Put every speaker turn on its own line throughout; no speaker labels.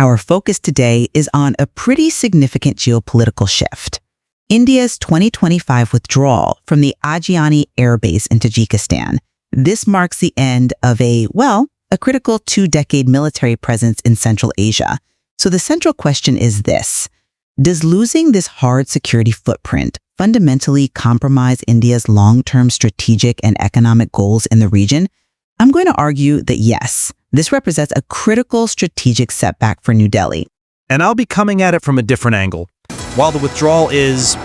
Our focus today is on a pretty significant geopolitical shift. India's 2025 withdrawal from the Ajiani airbase in Tajikistan. This marks the end of a critical 2-decade military presence in Central Asia. So the central question is this: does losing this hard security footprint fundamentally compromise India's long-term strategic and economic goals in the region? I'm going to argue that yes, this represents a critical strategic setback for New Delhi.
And I'll be coming at it from a different angle. While the withdrawal is,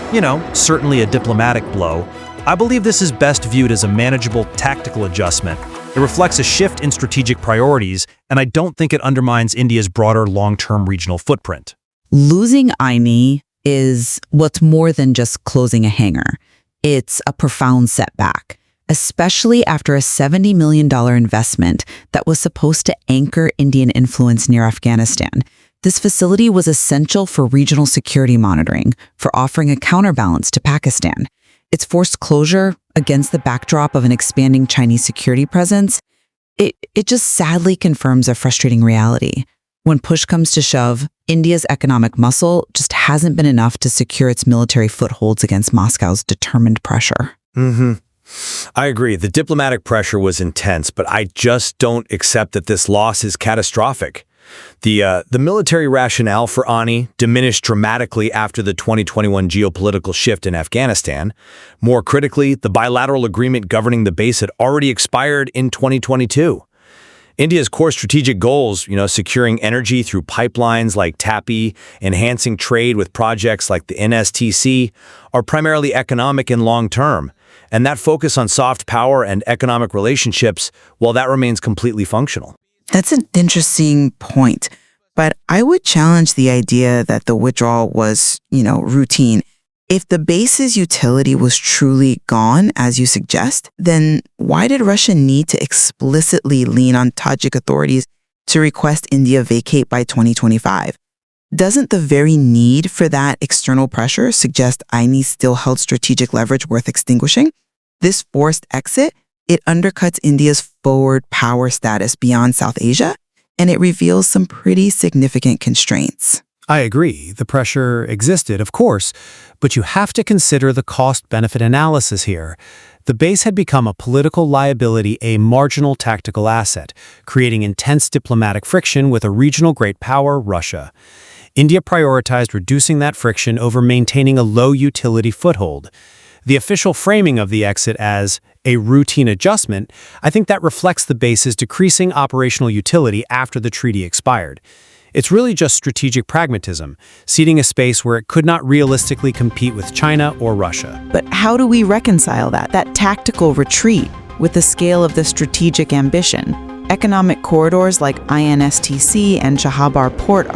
certainly a diplomatic blow, I believe this is best viewed as a manageable tactical adjustment. It reflects a shift in strategic priorities, and I don't think it undermines India's broader long-term regional footprint.
Losing Aini is what's more than just closing a hangar. It's a profound setback, especially after a $70 million investment that was supposed to anchor Indian influence near Afghanistan. This facility was essential for regional security monitoring, for offering a counterbalance to Pakistan. Its forced closure, against the backdrop of an expanding Chinese security presence, it just sadly confirms a frustrating reality. When push comes to shove, India's economic muscle just hasn't been enough to secure its military footholds against Moscow's determined pressure.
I agree. The diplomatic pressure was intense, but I just don't accept that this loss is catastrophic. The military rationale for Ani diminished dramatically after the 2021 geopolitical shift in Afghanistan. More critically, the bilateral agreement governing the base had already expired in 2022. India's core strategic goals, securing energy through pipelines like TAPI, enhancing trade with projects like the NSTC, are primarily economic and long-term. And that focus on soft power and economic relationships, well, that remains completely functional.
That's an interesting point, but I would challenge the idea that the withdrawal was, routine. If the base's utility was truly gone, as you suggest, then why did Russia need to explicitly lean on Tajik authorities to request India vacate by 2025? Doesn't the very need for that external pressure suggest Aini still held strategic leverage worth extinguishing? This forced exit, it undercuts India's forward power status beyond South Asia, and it reveals some pretty significant constraints.
I agree. The pressure existed, of course, but you have to consider the cost-benefit analysis here. The base had become a political liability, a marginal tactical asset, creating intense diplomatic friction with a regional great power, Russia. India prioritized reducing that friction over maintaining a low-utility foothold. The official framing of the exit as a routine adjustment, I think that reflects the base's decreasing operational utility after the treaty expired. It's really just strategic pragmatism, ceding a space where it could not realistically compete with China or Russia.
But how do we reconcile that tactical retreat with the scale of the strategic ambition? Economic corridors like INSTC and Chabahar port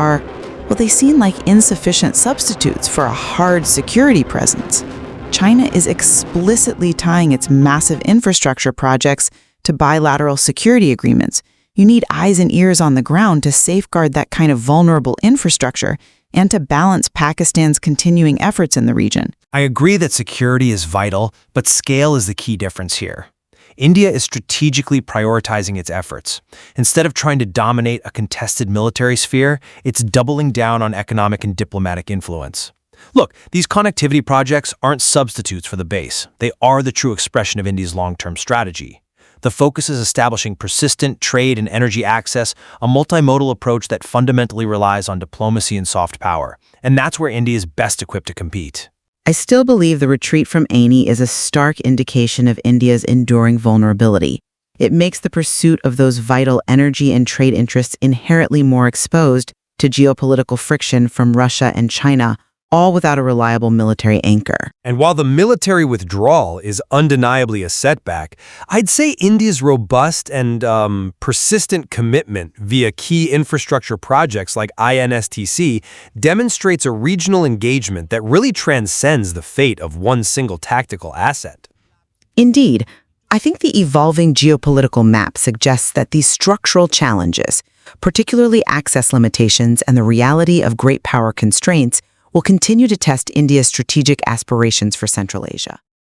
they seem like insufficient substitutes for a hard security presence. China is explicitly tying its massive infrastructure projects to bilateral security agreements. You need eyes and ears on the ground to safeguard that kind of vulnerable infrastructure and to balance Pakistan's continuing efforts in the region.
I agree that security is vital, but scale is the key difference here. India is strategically prioritizing its efforts. Instead of trying to dominate a contested military sphere, it's doubling down on economic and diplomatic influence. Look, these connectivity projects aren't substitutes for the base. They are the true expression of India's long-term strategy. The focus is establishing persistent trade and energy access, a multimodal approach that fundamentally relies on diplomacy and soft power. And that's where India is best equipped to compete.
I still believe the retreat from Aini is a stark indication of India's enduring vulnerability. It makes the pursuit of those vital energy and trade interests inherently more exposed to geopolitical friction from Russia and China, all without a reliable military anchor.
And while the military withdrawal is undeniably a setback, I'd say India's robust and persistent commitment via key infrastructure projects like INSTC demonstrates a regional engagement that really transcends the fate of one single tactical asset.
Indeed, I think the evolving geopolitical map suggests that these structural challenges, particularly access limitations and the reality of great power constraints, will continue to test India's strategic aspirations for Central Asia.